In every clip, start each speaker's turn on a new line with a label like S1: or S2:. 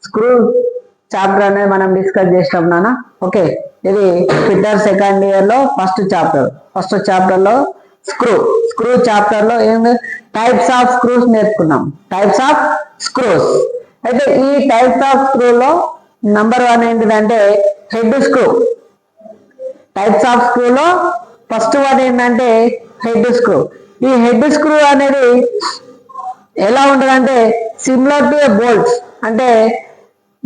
S1: Screw chapter అనేది మనం discuss చేసినాం నాన్న. ఓకే, ఇది ఫిట్టర్ సెకండ్ ఇయర్ లో ఫస్ట్ చాప్టర్ లో స్క్రూ చాప్టర్ లో ఏంది టైప్స్ ఆఫ్ స్క్రూస్ నేర్చుకున్నాం. Types of screws. అయితే ఈ టైప్స్ ఆఫ్ స్క్రూ లో నంబర్ 1 ఏంటిదంటే head screw. Types of screw లో ఫస్ట్ వన్ ఏంటంటే హెడ్ స్క్రూ. ఈ హెడ్ స్క్రూ అనేది ఎలా ఉంటుందంటే సిమిలర్ టు బోల్ట్స్, అంటే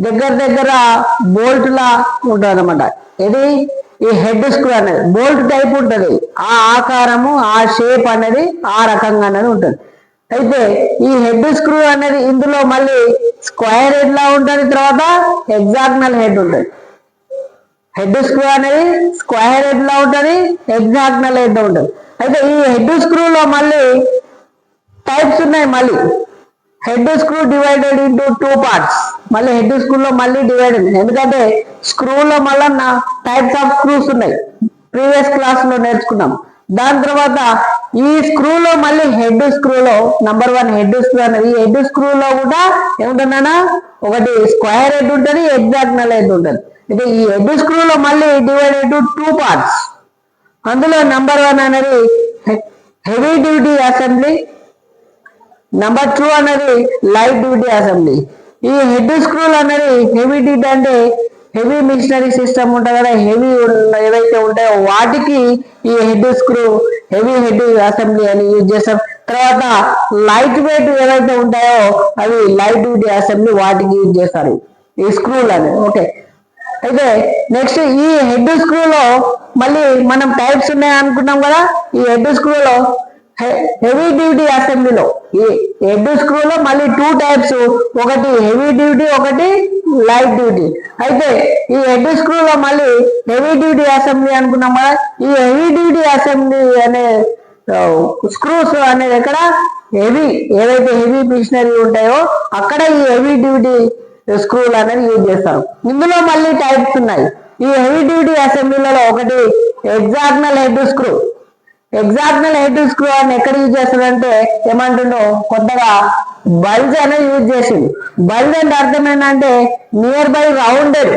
S1: దగ్గర బోల్ట్ లా ఉంటుంది అనమాట. ఇది ఈ హెడ్ స్క్రూ అనేది బోల్ట్ టైప్ ఉంటుంది. ఆ ఆకారము ఆ షేప్ అనేది ఆ రకంగా అనేది ఉంటుంది. అయితే ఈ హెడ్ స్క్రూ అనేది ఇందులో మళ్ళీ స్క్వేర్ హెడ్ లా ఉంటుంది, తర్వాత హెగ్జాగ్నల్ హెడ్ ఉంటుంది. హెడ్ స్క్రూ అనేది స్క్వేర్ హెడ్ లా ఉంటుంది, హెగ్జాగ్నల్ హెడ్ ఉంటుంది. అయితే ఈ హెడ్ స్క్రూలో మళ్ళీ టైప్స్ ఉన్నాయి. మళ్ళీ head screw divided into 2 parts. మళ్ళీ హెడ్ స్క్రూలో మళ్ళీ డివైడెడ్, ఎందుకంటే స్క్రూలో మళ్ళీ టైప్స్ ఆఫ్ స్క్రూస్ ఉన్నాయి, ప్రీవియస్ క్లాస్ లో నేర్చుకున్నాం. దాని తర్వాత ఈ స్క్రూలో మళ్ళీ హెడ్ స్క్రూలో నంబర్ 1 హెడ్ స్క్రూ అనేది ఈ హెడ్ స్క్రూలో కూడా ఏముంటుందన్నా ఒకటి స్క్వేర్ హెడ్ ఉంటుంది, హెగ్జాగ్నల్ హెడ్ ఉంటుంది. ఇది ఈ హెడ్ స్క్రూలో మళ్ళీ డివైడెడ్ టు 2 పార్ట్స్. అందులో నంబర్ 1 అనేది హెవీ డ్యూటీ అసెంబ్లీ, నంబర్ 2 అనేది లైట్ డ్యూటీ అసెంబ్లీ. ఈ హెడ్ స్క్రూలు అనేది హెవీ డ్యూటీ అంటే హెవీ మిషనరీ సిస్టమ్ ఉంటుంది కదా, హెవీ ఏవైతే ఉంటాయో వాటికి ఈ head screw heavy head assembly అని యూజ్ చేస్తాం. తర్వాత లైట్ వెయిట్ ఏవైతే ఉంటాయో అవి లైట్ డ్యూటీ అసెంబ్లీ, వాటికి యూజ్ చేస్తారు ఈ స్క్రూలు అనేది. ఓకే, అయితే నెక్స్ట్ ఈ హెడ్ స్క్రూలో మళ్ళీ మనం టైప్స్ ఉన్నాయి అనుకున్నాం కదా. ఈ హెడ్ స్క్రూలో హెవీ డ్యూటీ అసెంబ్లీలో ఈ హెడ్ స్క్రూలో మళ్ళీ 2 టైప్స్, ఒకటి హెవీ డ్యూటీ, ఒకటి లైట్ డ్యూటీ. అయితే ఈ హెడ్ స్క్రూలో మళ్ళీ హెవీ డ్యూటీ అసెంబ్లీ అనుకున్నాం కదా. ఈ హెవీ డ్యూటీ అసెంబ్లీ అనే స్క్రూస్ అనేది ఎక్కడ హెవీ ఏవైతే హెవీ మిషనరీ ఉంటాయో అక్కడ ఈ హెవీ డ్యూటీ స్క్రూలు అనేది యూజ్ చేస్తారు. ఇందులో మళ్ళీ టైప్స్ ఉన్నాయి. ఈ హెవీ డ్యూటీ అసెంబ్లీలలో ఒకటి హెగ్జాగ్నల్ హెడ్ స్క్రూ. హెగ్జాగ్నల్ హెడ్ స్క్రూ అని ఎక్కడ యూజ్ చేస్తాడంటే ఏమంటుండో కొత్తగా బల్జ్ అనేది యూజ్ చేసింది. బల్జ్ అంటే అర్థం ఏంటంటే నియర్ బై రౌండెడ్,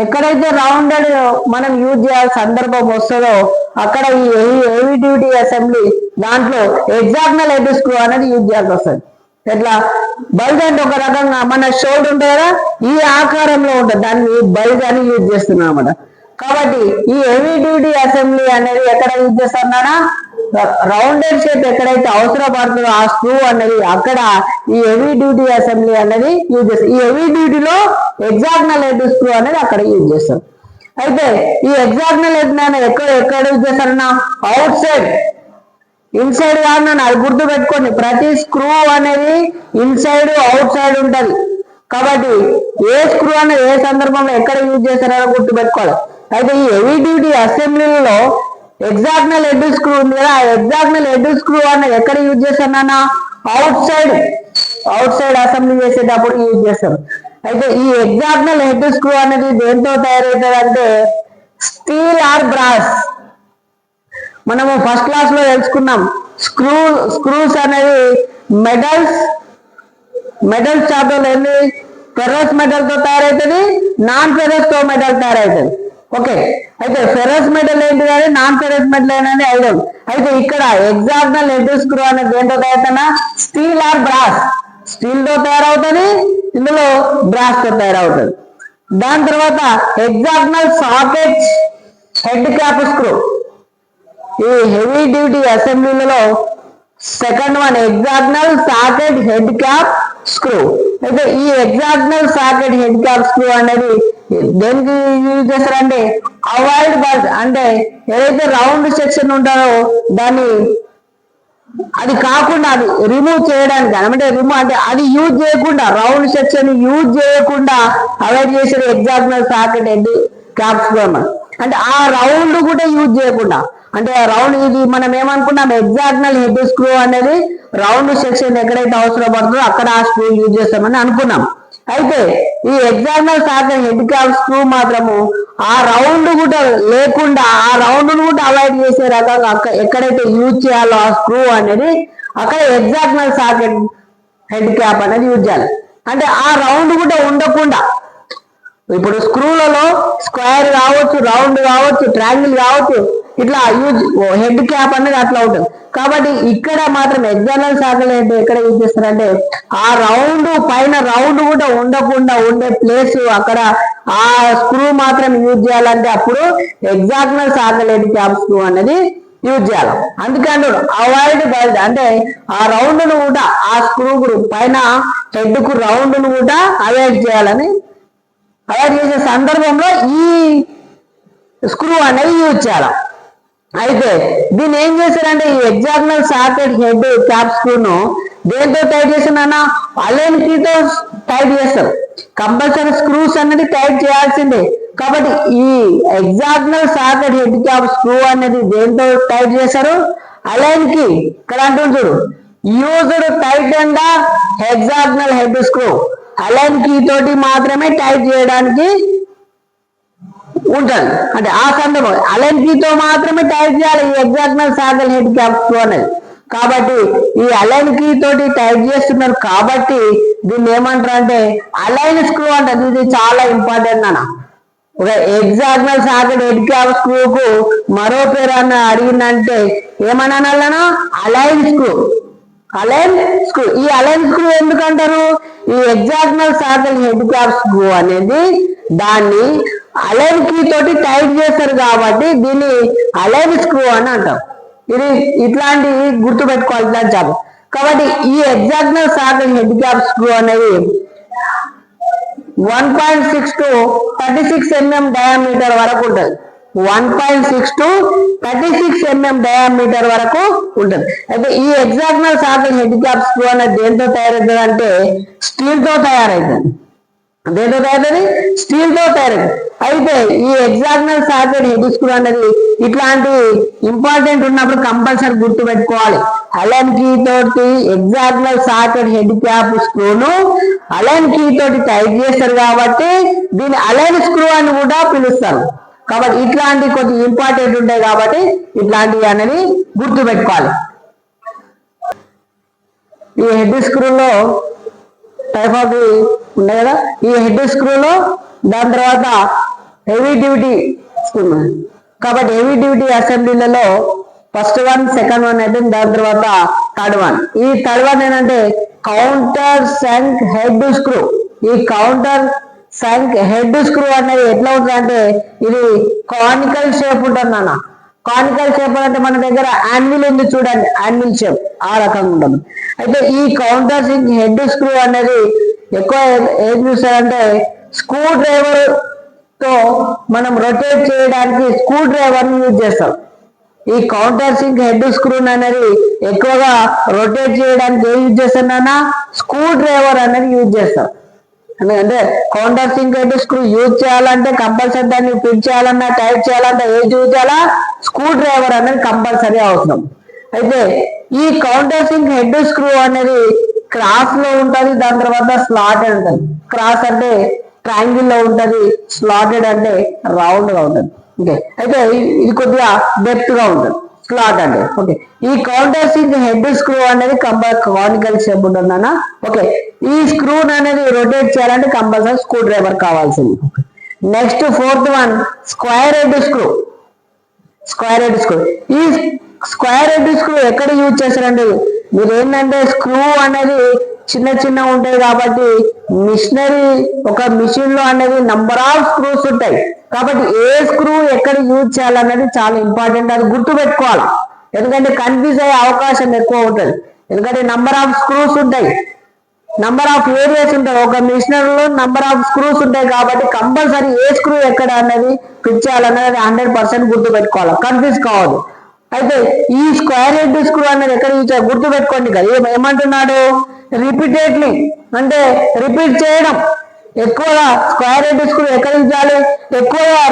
S1: ఎక్కడైతే రౌండెడ్ మనం యూజ్ చేయాల్సిన సందర్భం వస్తుందో అక్కడ ఈ హెవీ డ్యూటీ అసెంబ్లీ దాంట్లో హెగ్జాగ్నల్ హెడ్ స్క్రూ అనేది యూజ్ చేయాల్సి వస్తుంది. ఎట్లా బల్జ్ అంటే ఒక రకంగా మన షోల్డర్ ఉంటుంది కదా, ఈ ఆకారంలో ఉంటుంది, దాన్ని బల్జ్ అని యూజ్ చేస్తున్నాం అన్నమాట. కాబట్టి ఈ హెవీ డ్యూటీ అసెంబ్లీ అనేది ఎక్కడ యూజ్ చేస్తున్నారా, రౌండెడ్ షేప్ ఎక్కడైతే అవసరపడుతుందో ఆ స్క్రూ అనేది అక్కడ ఈ హెవీ డ్యూటీ అసెంబ్లీ అనేది యూజ్ చేస్తారు. ఈ హెవీ డ్యూటీలో హెగ్జాగ్నల్ హెడ్ స్క్రూ అనేది అక్కడ యూజ్ చేస్తారు. అయితే ఈ హెగ్జాగ్నల్ హెడ్ అనేది ఎక్కడ యూజ్ చేస్తారన్నా అవుట్ సైడ్, ఇన్సైడ్ కాదు నన్ను అది గుర్తు పెట్టుకోండి. ప్రతి స్క్రూ అనేది ఇన్సైడ్ అవుట్ సైడ్ ఉంటది. కాబట్టి ఏ స్క్రూ అనేది ఏ సందర్భంలో ఎక్కడ యూజ్ చేస్తారో గుర్తు పెట్టుకోవాలి. అయితే ఈ హెవీ డ్యూటీ అసెంబ్లీలో హెగ్జాగ్నల్ హెడ్ స్క్రూ ఉంది కదా, ఆ హెగ్జాగ్నల్ హెడ్ స్క్రూ అనేది ఎక్కడ యూజ్ చేస్తారన్నా అవుట్ సైడ్ అసెంబ్లీ చేసేటప్పుడు యూజ్ చేస్తారు. అయితే ఈ హెగ్జాగ్నల్ హెడ్ స్క్రూ అనేది దేంతో తయారవుతుంది అంటే స్టీల్ ఆర్ బ్రాస్. మనము ఫస్ట్ క్లాస్ లో తెలుసుకున్నాం స్క్రూస్ అనేది మెటల్స్ చాప్టర్ ఏంటి ఫెర్రస్ మెటల్ తో తయారవుతుంది, నాన్ ఫెర్రస్ తో మెటల్ తయారవుతుంది. ఓకే, అయితే ఫెర్రస్ మెటల్ ఏంటి కానీ నాన్ ఫెర్రస్ మెటల్ అనేది ఐడియా. అయితే ఇక్కడ హెగ్జాగ్నల్ హెడ్ స్క్రూ అనేది దేంతో తయారవుతున్నా స్టీల్ ఆర్ బ్రాస్. స్టీల్ తో తయారవుతుంది, ఇందులో బ్రాస్ తో తయారవుతుంది. దాని తర్వాత hexagonal socket head cap screw. ఈ హెవీ డ్యూటీ అసెంబ్లీలలో second one hexagonal socket head cap screw. అయితే ఈ హెగ్జాగ్నల్ సాకెట్ హెడ్ క్యాప్ స్క్రూ అనేది దేనికి యూజ్ చేస్తారంటే అవాయిడ్ బల్జ్, అంటే ఏదైతే రౌండ్ సెక్షన్ ఉంటారో దాన్ని అది కాకుండా అది రిమూవ్ చేయడానికి, అంటే రిమూవ్ అంటే అది యూజ్ చేయకుండా రౌండ్ సెక్షన్ యూజ్ చేయకుండా అవాయిడ్ చేసేది హెగ్జాగ్నల్ సాకెట్ హెడ్ క్యాప్ స్క్రూ అన్నమాట. అంటే ఆ రౌండ్ కూడా యూజ్ చేయకుండా అంటే రౌండ్ ఇది మనం ఏమనుకున్నాం ఎగ్జాక్నల్ హెడ్ స్క్రూ అనేది రౌండ్ సెక్షన్ ఎక్కడైతే అవసరం పడుతుందో అక్కడ ఆ స్క్రూ యూజ్ చేస్తామని అనుకున్నాం. అయితే ఈ hexagonal socket head cap screw మాత్రము ఆ రౌండ్ కూడా లేకుండా ఆ రౌండ్ కూడా అవాయిడ్ చేసే రకంగా ఎక్కడైతే యూజ్ చేయాలో ఆ స్క్రూ అనేది అక్కడ ఎగ్జాక్నల్ సాకెట్ హెడ్ క్యాప్ అనేది యూజ్ చేయాలి. అంటే ఆ రౌండ్ కూడా ఉండకుండా ఇప్పుడు స్క్రూలలో స్క్వేర్ కావచ్చు, రౌండ్ కావచ్చు, ట్రయాంగిల్ కావచ్చు, ఇట్లా యూజ్ హెడ్ క్యాప్ అనేది అట్లా ఉంటుంది. కాబట్టి ఇక్కడ మాత్రం ఎగ్జాక్నల్ సాకెట్ హెడ్ ఎక్కడ యూజ్ చేస్తారంటే ఆ రౌండ్ పైన రౌండ్ కూడా ఉండకుండా ఉండే ప్లేస్ అక్కడ ఆ స్క్రూ మాత్రం యూజ్ చేయాలంటే అప్పుడు ఎగ్జాక్నల్ సాకెట్ హెడ్ క్యాప్ స్క్రూ అనేది యూజ్ చేయాలి. అందుకని అవాయిడ్ బయట అంటే ఆ రౌండ్ ను కూడా ఆ స్క్రూ పైన హెడ్ కు రౌండ్ ను కూడా అవాయిడ్ చేయాలని అవాయిడ్ చేసే సందర్భంలో ఈ స్క్రూ అనేది యూజ్ చేయాలి. అయితే దీన్ని ఏం చేశారంటే ఈ ఎగ్జాక్నల్ సాకెట్ హెడ్ క్యాప్ స్క్రూను దేంతో టైట్ చేసిన అలైన్ కీతో టైట్ చేస్తారు. కంపల్సరీ స్క్రూస్ అనేది టైట్ చేయాల్సిందే. కాబట్టి ఈ hexagonal socket head cap screw అనేది దేంతో టైట్ చేశారు? Allen key. ఇక్కడ అంటుంది చూడు, used tight and hexagonal head screw. Allen key తోటి మాత్రమే టైట్ చేయడానికి ఉంటుంది. అంటే ఆ సందర్భం అలైన్ కీతో మాత్రమే టైట్ చేయాలి ఈ hexagonal socket head cap screw అనేది. కాబట్టి ఈ అలైన్ కీ తోటి టైట్ చేస్తున్నారు కాబట్టి దీన్ని ఏమంటారు అంటే అలైన్ స్క్రూ అంటారు. ఇది చాలా ఇంపార్టెంట్ అన్న. ఒక ఎగ్జాక్నల్ సాకెట్ హెడ్ క్యాప్ స్క్రూకు మరో పేరు అన్న అడిగిందంటే ఏమన్నా అలైన్ స్క్రూ. Align screw. ఈ అలైన్ స్క్రూ ఎందుకంటారు? ఈ hexagonal socket head cap screw అనేది దాన్ని అలైన్ కీ తోటి టైట్ చేస్తారు కాబట్టి దీన్ని అలైన్ స్క్రూ అని అంటారు. ఇది ఇట్లాంటి గుర్తు పెట్టుకోవాలి ఇట్లాంటి జాబ్. కాబట్టి ఈ hexagonal socket head cap screw అనేది 1.6 to 36 mm డయామీటర్ వరకు ఉంటుంది. 1.6 to 36 mm డయామీటర్ వరకు ఉంటుంది. అయితే ఈ hexagonal socket head cap screw అనేది దేంతో తయారవుతుంది అంటే స్టీల్ తో తయారవుతుంది. దేంతో తయారవుతుంది? స్టీల్ తో తయారవుతుంది. అయితే ఈ ఎగ్జాక్నల్ సాకెట్ హెడ్ స్క్రూ అనేది ఇట్లాంటి ఇంపార్టెంట్ ఉన్నప్పుడు కంపల్సరీ గుర్తు పెట్టుకోవాలి. అలైన్ కీ తోటి ఎగ్జాక్నల్ సాకెట్ హెడ్ క్యాప్ స్క్రూను అలైన్ కీ తోటి టైట్ చేస్తారు కాబట్టి దీన్ని అలైన్ స్క్రూ అని కూడా పిలుస్తారు. కాబట్టి ఇట్లాంటి కొద్ది ఇంపార్టెంట్ ఉంటాయి కాబట్టి ఇట్లాంటివి అనేది గుర్తు పెట్టుకోవాలి. ఈ హెడ్ స్క్రూలో టైప్ ఆఫ్ ఉన్నాయి కదా. ఈ హెడ్ స్క్రూలో దాని తర్వాత హెవీ డ్యూటీ స్క్రూ. కాబట్టి హెవీ డ్యూటీ అసెంబ్లీలలో ఫస్ట్ వన్, సెకండ్ వన్ అయితే దాని తర్వాత థర్డ్ వన్. ఈ థర్డ్ వన్ ఏంటంటే కౌంటర్ సంక్ హెడ్ స్క్రూ. ఈ కౌంటర్ సంక్ హెడ్ స్క్రూ అనేది ఎట్లా ఉంటుంది అంటే ఇది కానికల్ షేప్ ఉంటుంది అన్న. కానికల్ షేప్ అంటే మన దగ్గర యాన్విల్ ఉంది చూడండి, యాన్విల్ షేప్ ఆ రకంగా ఉంటుంది. అయితే ఈ కౌంటర్ సంక్ హెడ్ స్క్రూ అనేది ఎక్కువ ఏం చూస్తారంటే స్క్రూ డ్రైవర్ తో మనం రొటేట్ చేయడానికి స్క్రూ డ్రైవర్ ని యూజ్ చేస్తాం. ఈ కౌంటర్ సింక్ హెడ్ స్క్రూ అనేది ఎక్కువగా రొటేట్ చేయడానికి ఏం యూజ్ చేస్తానన్నా స్క్రూ డ్రైవర్ అనేది యూజ్ చేస్తాం. ఎందుకంటే countersink head screw use చేయాలంటే కంపల్సరీ దాన్ని ఫిట్ చేయాలన్నా టైట్ చేయాలన్నా ఏది యూజ్ చేయాలా స్క్రూ డ్రైవర్ అనేది కంపల్సరీ అవసరం. అయితే ఈ కౌంటర్ సింక్ హెడ్ స్క్రూ అనేది క్రాస్ లో ఉంటది, దాని తర్వాత స్లాటెడ్ ఉంటుంది. క్రాస్ అంటే ట్రయాంగిల్ లో ఉంటది, స్లాటెడ్ అంటే రౌండ్ గా ఉంటుంది. ఓకే, అయితే ఇది కొద్దిగా డెప్త్ గా ఉంటుంది స్లాట్ అంటే. ఓకే, ఈ కౌంటర్ సింక్ హెడ్ స్క్రూ అనేది కానికల్ షేప్ ఉంటుందన్న. ఓకే, ఈ స్క్రూ అనేది రొటేట్ చేయాలంటే కంపల్సరీ స్క్రూ డ్రైవర్ కావాల్సింది. Next fourth one square head screw. Square head screw. ఈ స్క్వేర్ హెడ్ స్క్రూ ఎక్కడ యూజ్ చేస్తారంటే మీరు ఏంటంటే స్క్రూ అనేది చిన్న చిన్న ఉంటాయి కాబట్టి మిషనరీ ఒక మిషన్ లో అనేది నంబర్ ఆఫ్ స్క్రూస్ ఉంటాయి కాబట్టి ఏ స్క్రూ ఎక్కడ యూజ్ చేయాలన్నది చాలా ఇంపార్టెంట్. అది గుర్తు పెట్టుకోవాలి, ఎందుకంటే కన్ఫ్యూజ్ అయ్యే అవకాశం ఎక్కువ ఉంటుంది. ఎందుకంటే నంబర్ ఆఫ్ స్క్రూస్ ఉంటాయి, నంబర్ ఆఫ్ ఏరియాస్ ఉంటాయి, ఒక మిషనరీ లో నంబర్ ఆఫ్ స్క్రూస్ ఉంటాయి కాబట్టి కంపల్సరీ ఏ స్క్రూ ఎక్కడ అన్నది ఫిట్ చేయాలన్నది 100% గుర్తు పెట్టుకోవాలి, కన్ఫ్యూజ్ కావద్దు. అయితే ఈ స్క్వేర్ హెడ్ స్క్రూ అనేది ఎక్కడ యూజ్ చేయాలి గుర్తు పెట్టుకోండి కదా. ఏమంటున్నాడు? రిపీటెడ్లీ అంటే రిపీట్ చేయడం. ఎక్కువగా స్క్వేర్ హెడ్ స్క్రూ ఎక్కడ యూజ్ చేయాలి, ఎక్కువగా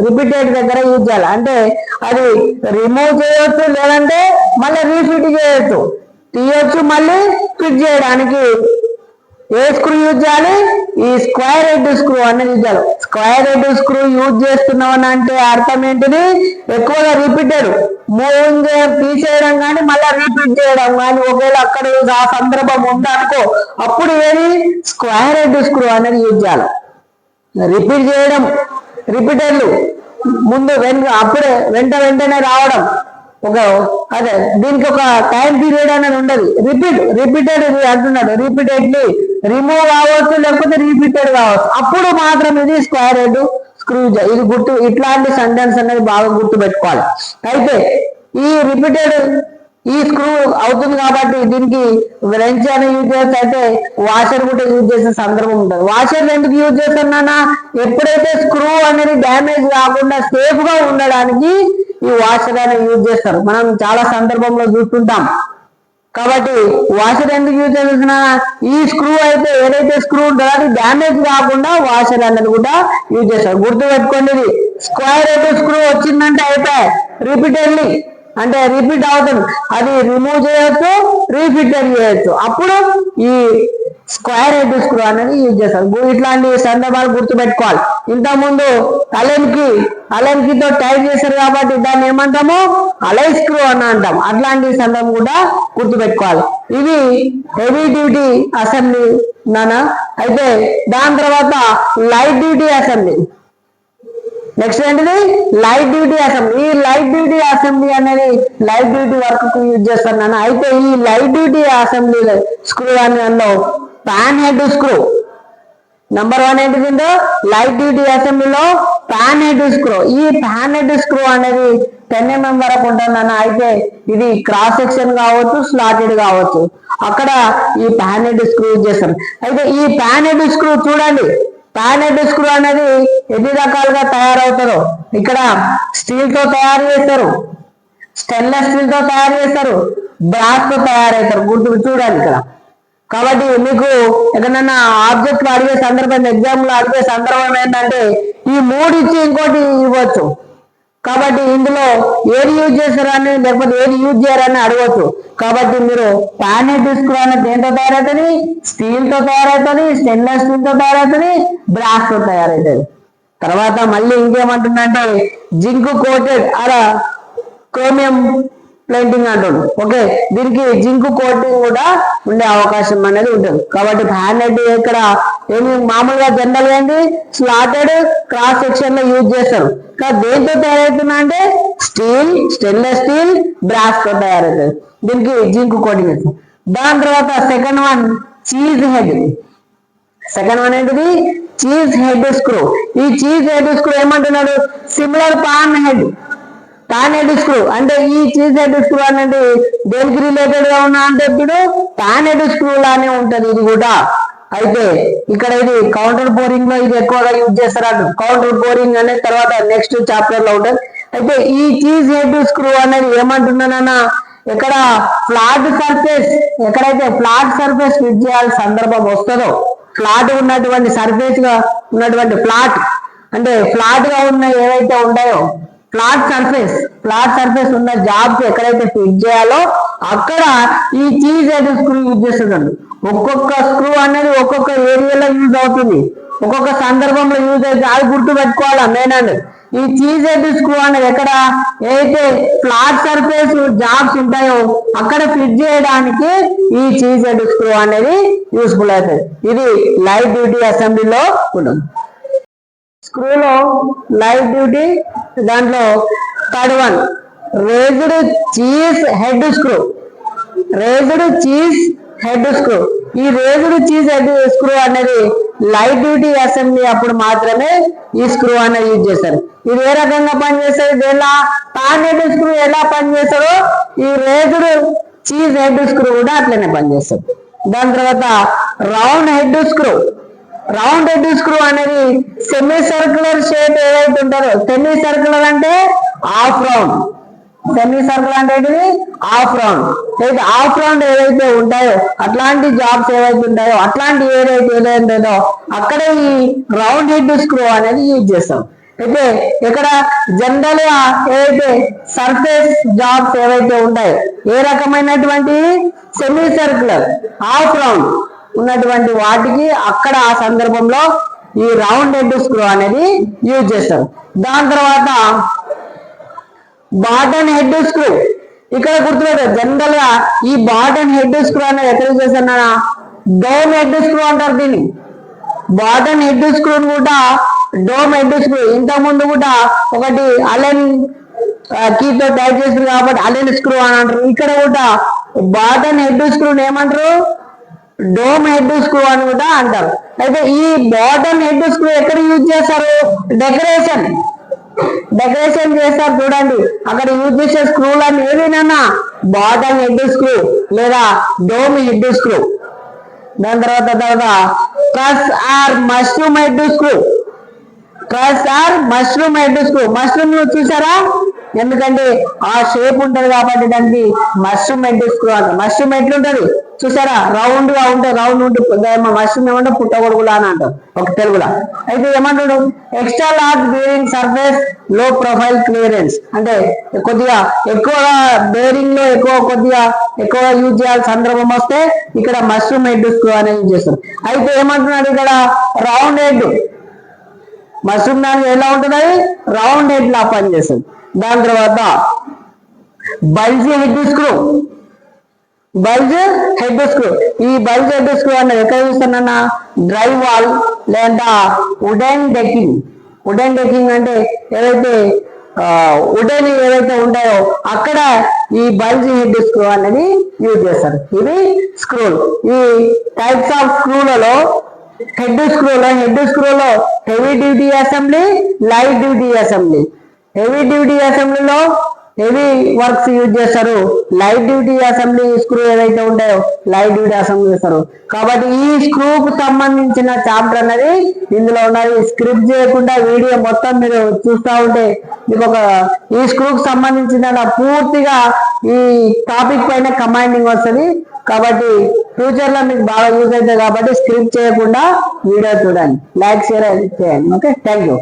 S1: రిపీటెడ్ దగ్గర యూజ్ చేయాలి. అంటే అది రిమూవ్ చేయొచ్చు, లేదంటే మళ్ళీ రీఫిట్ చేయొచ్చు, తీయొచ్చు, మళ్ళీ ఫిట్ చేయడానికి ఏ స్క్రూ యూజ్ చేయాలి, ఈ స్క్వేర్ హెడ్ స్క్రూ అనేది యూజ్ చేయాలి. స్క్వేర్ హెడ్ స్క్రూ యూజ్ చేస్తున్నామని అంటే అర్థం ఏంటిది, ఎక్కువగా రిపీటెడ్ మూవింగ్ తీసేయడం కానీ మళ్ళీ రిపీట్ చేయడం కానీ, ఒకవేళ అక్కడ ఆ సందర్భం ఉందనుకో అప్పుడు ఏది స్క్వేర్ హెడ్ స్క్రూ అనేది యూజ్ చేయాలి. రిపీట్ చేయడం, రిపీటెడ్లు ముందు అప్పుడే వెంటనే రావడం, అదే దీనికి ఒక టైం పీరియడ్ అనేది ఉండదు. రిపీటెడ్ అంటున్నాడు, రిపీటెడ్లీ రిమూవ్ కావచ్చు, లేకపోతే రిపీటెడ్ కావచ్చు, అప్పుడు మాత్రం ఇది స్క్వేర్ హెడ్ స్క్రూ. ఇది ఇట్లాంటి సెంటెన్స్ అనేది బాగా గుర్తు పెట్టుకోవాలి. అయితే ఈ స్క్రూ అవుతుంది కాబట్టి దీనికి వ్రెంచ్ అని యూజ్ చేయొచ్చు. అయితే వాషర్ కూడా యూజ్ చేసే సందర్భం ఉంటుంది. వాషర్ ఎందుకు యూజ్ చేస్తున్నానా, ఎప్పుడైతే స్క్రూ అనేది డ్యామేజ్ కాకుండా సేఫ్ గా ఉండడానికి ఈ వాషర్ అనేది యూజ్ చేస్తారు, మనం చాలా సందర్భంలో చూస్తుంటాం. కాబట్టి వాషర్ ఎందుకు యూజ్ చేస్తున్నా, ఈ స్క్రూ అయితే ఏదైతే స్క్రూ ఉంటుందో అది డ్యామేజ్ కాకుండా వాషర్ అనేది కూడా యూజ్ చేస్తారు. గుర్తు పెట్టుకోండి, ఇది స్క్వేర్ హెడ్ స్క్రూ వచ్చిందంటే అయిపోయి రిపీటెడ్లీ అంటే రిపీట్ అవుతుంది, అది రిమూవ్ చేయొచ్చు, రీఫిటెడ్ చేయొచ్చు, అప్పుడు ఈ స్క్వేర్ హెడ్ స్క్రూ అనేది యూజ్ చేస్తారు. ఇట్లాంటి సందర్భాలు గుర్తు పెట్టుకోవాలి. ఇంతకుముందు అలెన్కీతో టైప్ చేశారు కాబట్టి దాన్ని ఏమంటాము, అలై స్క్రూ అని అంటాం. అట్లాంటి సందర్భం కూడా గుర్తు పెట్టుకోవాలి. ఇది హెవీ డ్యూటీ అసెంబ్లీ నానా. అయితే దాని తర్వాత లైట్ డ్యూటీ అసెంబ్లీ. నెక్స్ట్ ఏంటిది, లైట్ డ్యూటీ అసెంబ్లీ. ఈ లైట్ డ్యూటీ అసెంబ్లీ అనేది లైట్ డ్యూటీ వర్క్ కు యూజ్ చేస్తున్నాను. అయితే ఈ లైట్ డ్యూటీ అసెంబ్లీ స్క్రూ అందులో పాన్ హెడ్ స్క్రూ నెంబర్ 1 ఏంటిదో, లైట్ డ్యూటీ అసెంబ్లీలో పాన్ హెడ్ స్క్రూ. ఈ పాన్ హెడ్ స్క్రూ అనేది 10 mm వరకు ఉంటుందన్న. అయితే ఇది క్రాస్ సెక్షన్ కావచ్చు, స్లాటెడ్ కావచ్చు, అక్కడ ఈ పాన్ హెడ్ స్క్రూ యూజ్ చేస్తారు. అయితే ఈ పాన్ హెడ్ స్క్రూ చూడండి, పాన్ హెడ్ స్క్రూ అనేది ఎన్ని రకాలుగా తయారవుతారో, ఇక్కడ స్టీల్ తో తయారు చేస్తారు, స్టెయిన్లెస్ స్టీల్ తో తయారు చేస్తారు, బ్రాస్ తో తయారవుతారు. గుర్తు చూడాలి ఇక్కడ. కాబట్టి మీకు ఎక్కడన్నా ఆబ్జెక్ట్ అడిగే సందర్భం, ఎగ్జామ్ లో అడిగే సందర్భం ఏంటంటే ఈ 3 ఇచ్చి ఇంకోటి ఇవ్వచ్చు. కాబట్టి ఇందులో ఏది యూజ్ చేస్తారని లేకపోతే ఏది యూజ్ చేయాలని అడగవచ్చు. కాబట్టి మీరు పాన్ హెడ్ స్క్రూ అనేది దేంతో తయారవుతుంది, స్టీల్ తో తయారవుతుంది, స్టెయిన్లెస్ స్టీల్ తో తయారవుతుంది, బ్రాస్ తో తయారవుతుంది. తర్వాత మళ్ళీ ఇంకేమంటుందంటే జింక్ కోటెడ్ అలా క్రోమియం ప్లేటింగ్ అంటుంది. ఓకే, దీనికి జింక్ కోటింగ్ కూడా ఉండే అవకాశం అనేది ఉంటుంది. కాబట్టి పాన్ హెడ్ ఇక్కడ మామూలుగా జనరల్ ఏంటి స్లాటెడ్ క్రాస్ సెక్షన్ లో యూజ్ చేస్తారు. కానీ దేంతో తయారవుతున్నా అంటే స్టీల్, స్టెయిన్లెస్ స్టీల్, బ్రాస్ తో తయారవుతుంది. దీనికి జింక్ కోటింగ్ ఇస్తాం. దాని తర్వాత second one cheese head. Second one ఏంటిది, చీజ్ హెడ్ స్క్రూ. ఈ చీజ్ హెడ్ స్క్రూ ఏమంటున్నాడు, సిమిలర్ పాన్ హెడ్ స్క్రూ. అంటే ఈ చీజ్ హెడ్ స్క్రూ అనేది దేనికి రిలేటెడ్ గా ఉన్నా అంటే ఇప్పుడు పాన్ హెడ్ స్క్రూ లానే ఉంటది ఇది కూడా. అయితే ఇక్కడ ఇది కౌంటర్ బోరింగ్ లో ఇది ఎక్కువగా యూజ్ చేస్తారు. కౌంటర్ బోరింగ్ అనేది తర్వాత నెక్స్ట్ చాప్టర్ లో ఉంటుంది. అయితే ఈ చీజ్ హెడ్ స్క్రూ అనేది ఏమంటున్నానన్నా, ఇక్కడ ఫ్లాట్ సర్ఫేస్, ఎక్కడైతే ఫ్లాట్ సర్ఫేస్ ఫిట్ చేయాల్సిన సందర్భం వస్తుందో, ఫ్లాట్ ఉన్నటువంటి సర్ఫేస్ గా ఉన్నటువంటి ఫ్లాట్ అంటే ఫ్లాట్ గా ఉన్న ఏవైతే ఉంటాయో ఫ్లాట్ సర్ఫేస్ ఉన్న జాబ్స్ ఎక్కడైతే ఫిట్ చేయాలో అక్కడ ఈ చీజ్ హెడ్ స్క్రూ యూజ్ చేస్తుందండి. ఒక్కొక్క స్క్రూ అనేది ఒక్కొక్క ఏరియాలో యూజ్ అవుతుంది, ఒక్కొక్క సందర్భంలో యూజ్ అవుతుంది. అది గుర్తు పెట్టుకోవాలా మెయిన్ అండి. ఈ చీజ్ హెడ్ స్క్రూ అనేది ఎక్కడ ఏదైతే ఫ్లాట్ సర్ఫేస్ జాబ్స్ ఉంటాయో అక్కడ ఫిట్ చేయడానికి ఈ చీజ్ హెడ్ స్క్రూ అనేది యూస్ఫుల్ అవుతుంది. ఇది లైట్ డ్యూటీ అసెంబ్లీలో ఉంటుంది. స్క్రూలో లైట్ డ్యూటీ దాంట్లో third one raised cheese head screw. ఈ రేజ్డ్ చీజ్ హెడ్ స్క్రూ అనేది లైట్ డ్యూటీ అసెంబ్లీ అప్పుడు మాత్రమే ఈ స్క్రూ అనేది యూజ్ చేస్తారు. ఇది ఏ రకంగా పనిచేస్తుంది, దీనిలో పాన్ హెడ్ స్క్రూ ఎలా పనిచేస్తారో ఈ రేజ్డ్ చీజ్ హెడ్ స్క్రూ కూడా అట్లనే పనిచేస్తుంది. దాని తర్వాత రౌండ్ హెడ్ స్క్రూ అనేది సెమీ సర్క్యులర్ షేప్ ఏదైతే ఉంటారో, సెమీ సర్క్యులర్ అంటే హాఫ్ రౌండ్, సెమీ సర్కిల్ అంటే ఏంటిది హాఫ్ రౌండ్. అయితే హాఫ్ రౌండ్ ఏవైతే ఉంటాయో అట్లాంటి జాబ్స్ ఏవైతే ఉంటాయో అట్లాంటి ఏదైతే అక్కడ ఈ రౌండ్ హెడ్ స్క్రూ అనేది యూజ్ చేస్తాం. అయితే ఇక్కడ జనరల్ గా ఏవైతే సర్ఫేస్ జాబ్స్ ఏవైతే ఉంటాయో ఏ రకమైనటువంటి సెమీ సర్క్యులర్ హాఫ్ రౌండ్ ఉన్నటువంటి వాటికి అక్కడ ఆ సందర్భంలో ఈ రౌండ్ హెడ్ స్క్రూ అనేది యూజ్ చేస్తారు. దాని తర్వాత బాటన్ హెడ్ స్క్రూ ఇక్కడ గుర్తుపెట్టారు. జనరల్ గా ఈ బాటన్ హెడ్ స్క్రూ అనేది ఎక్కడ యూజ్ చేస్తారా, డోమ్ హెడ్ స్క్రూ అంటారు దీన్ని. బాటన్ హెడ్ స్క్రూని కూడా డోమ్ హెడ్ స్క్రూ, ఇంతకు ముందు కూడా ఒకటి అలెన్ కీతో టైప్ చేస్తారు కాబట్టి అలెన్ స్క్రూ అని అంటారు. ఇక్కడ కూడా బాటన్ హెడ్ స్క్రూని ఏమంటారు, డోమ్ హెడ్ స్క్రూ అని కూడా అంటారు. అయితే ఈ బాటన్ హెడ్ స్క్రూ ఎక్కడ యూజ్ చేస్తారు, డెకరేషన్ చేస్తారు చూడండి. అక్కడ యూజ్ చేసే స్క్రూలు అని ఏదైనా బాటన్ హెడ్ స్క్రూ లేదా డోమ్ హెడ్ స్క్రూ. దాని తర్వాత press or mushroom head screw. Mushroom చూసారా, ఎందుకంటే ఆ షేప్ ఉంటది కాబట్టి దానికి మష్రూమ్ హెడ్ స్క్రూ అంటారు. మష్రూమ్ ఎట్లుంటది చూసారా, రౌండ్ గా ఉంటే రౌండ్ ఉంటే మష్రూమ్ ఏమంటే పుట్టగొడుగులా అని అంటారు ఒక తెలుగులో. అయితే ఏమంటాడు, ఎక్స్ట్రా లార్జ్ బేరింగ్ సర్ఫేస్ లో ప్రొఫైల్ క్లియరెన్స్, అంటే కొద్దిగా ఎక్కువగా బేరింగ్ లో ఎక్కువగా యూజ్ చేయాల్సిన సందర్భం వస్తే ఇక్కడ మష్రూమ్ హెడ్ స్క్రూ అనేది యూజ్ చేస్తారు. అయితే ఏమంటున్నాడు ఇక్కడ రౌండ్ హెడ్, మష్రూమ్ దానికి ఎలా ఉంటుంది, రౌండ్ హెడ్ లా పనిచేస్తుంది. దాని తర్వాత బల్జ్ హెడ్ స్క్రూ. ఈ బల్జ్ హెడ్ స్క్రూ అనేది ఎక్కడ చూస్తున్నా, డ్రై వాల్ లేదా వుడెన్ డెకింగ్ అంటే ఏదైతే వుడెన్ ఏవైతే ఉంటాయో అక్కడ ఈ బల్జ్ హెడ్ స్క్రూ అనేది యూజ్ చేస్తారు. ఇవి స్క్రూలు. ఈ టైప్స్ ఆఫ్ స్క్రూలలో హెడ్ స్క్రూలో heavy duty assembly, light duty assembly. Heavy అసెంబ్లీలో హెవీ వర్క్స్ యూజ్ చేస్తారు. లైట్ డ్యూటీ అసెంబ్లీ స్క్రూ ఏదైతే ఉంటాయో లైట్ డ్యూటీ అసెంబ్లీ చేస్తారు. కాబట్టి ఈ స్క్రూకు సంబంధించిన చాప్టర్ అనేది ఇందులో ఉన్నది. స్క్రిప్ట్ చేయకుండా వీడియో మొత్తం మీరు చూస్తూ ఉంటే మీకు ఈ స్క్రూకు సంబంధించిన పూర్తిగా ఈ టాపిక్ పైన కమాండింగ్ వస్తుంది. కాబట్టి ఫ్యూచర్ లో మీకు బాగా యూజ్ అవుతుంది. కాబట్టి స్క్రిప్ట్ చేయకుండా వీడియో చూడండి, లైక్ షేర్ చేయండి. Okay, thank you.